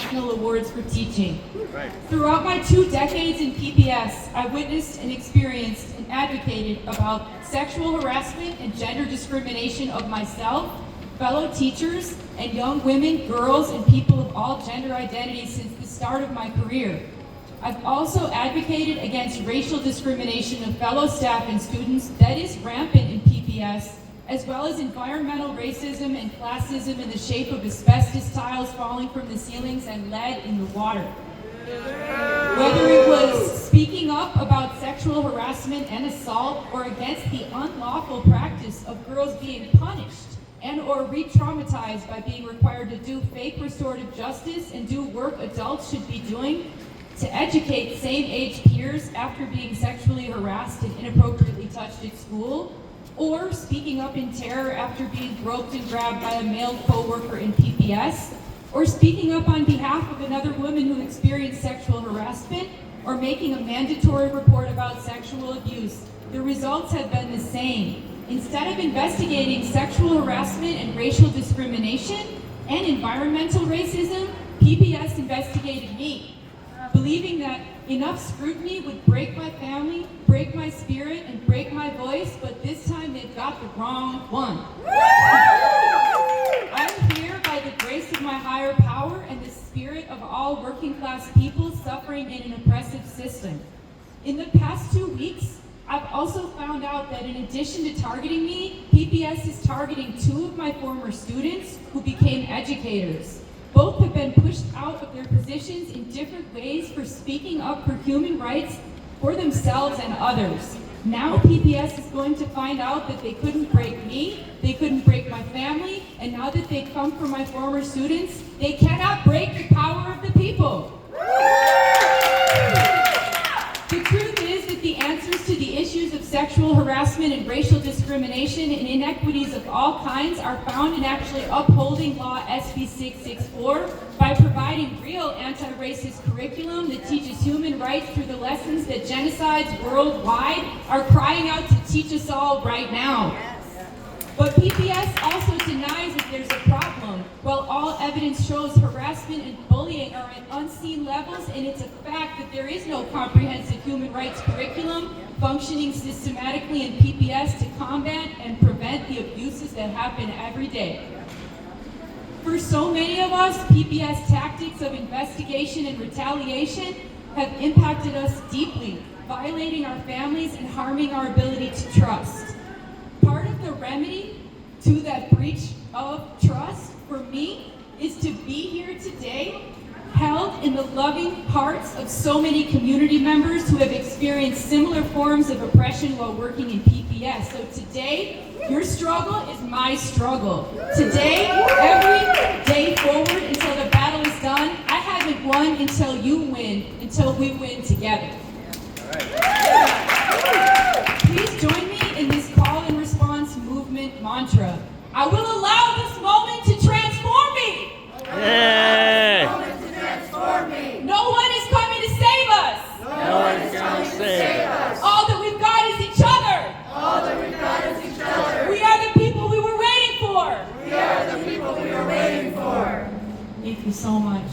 national awards for teaching. Right. Throughout my 2 decades in PPS, I witnessed and experienced and advocated about sexual harassment and gender discrimination of myself, fellow teachers, and young women, girls, and people of all gender identities since the start of my career. I've also advocated against racial discrimination of fellow staff and students that is rampant in PPS, as well as environmental racism and classism in the shape of asbestos tiles falling from the ceilings and lead in the water. Whether it was speaking up about sexual harassment and assault, or against the unlawful practice of girls being punished and or re-traumatized by being required to do fake restorative justice and do work adults should be doing, to educate same-age peers after being sexually harassed and inappropriately touched at school, or speaking up in terror after being groped and grabbed by a male co-worker in PPS, or speaking up on behalf of another woman who experienced sexual harassment, or making a mandatory report about sexual abuse. The results have been the same. Instead of investigating sexual harassment and racial discrimination and environmental racism, PPS investigated me, believing that enough scrutiny would break my family, break my spirit, and break my voice, but this time they've got the wrong one. I'm here by the grace of my higher power and the spirit of all working class people suffering in an oppressive system. In the past 2 weeks, I've also found out that in addition to targeting me, PPS is targeting 2 of my former students who became educators. Both have been pushed out of their positions in different ways for speaking up for human rights for themselves and others. Now PPS is going to find out that they couldn't break me, they couldn't break my family, and now that they come for my former students, they cannot break the power of the people. The truth is that the answers to the issues of sexual harassment and racial discrimination and inequities of all kinds are found in actually upholding Law SB 664 by providing real anti-racist curriculum that teaches human rights through the lessons that genocides worldwide are crying out to teach us all right now. But PPS also denies that there's a problem, while all evidence shows harassment and bullying are at unseen levels, and it's a fact that there is no comprehensive human rights curriculum functioning systematically in PPS to combat and prevent the abuses that happen every day. For so many of us, PPS tactics of investigation and retaliation have impacted us deeply, violating our families and harming our ability to trust. Part of the remedy to that breach of trust for me is to be here today, held in the loving hearts of so many community members who have experienced similar forms of oppression while working in PPS. So today, your struggle is my struggle. Today, every day forward until the battle is done, I haven't won until you win, until we win together. All right. Please join me in this call and response movement mantra. I will allow this moment to transform me. Yay! No one is coming to save us. No one is coming to save us. All that we've got is each other. All that we've got is each other. We are the people we were waiting for. We are the people we were waiting for. Thank you so much.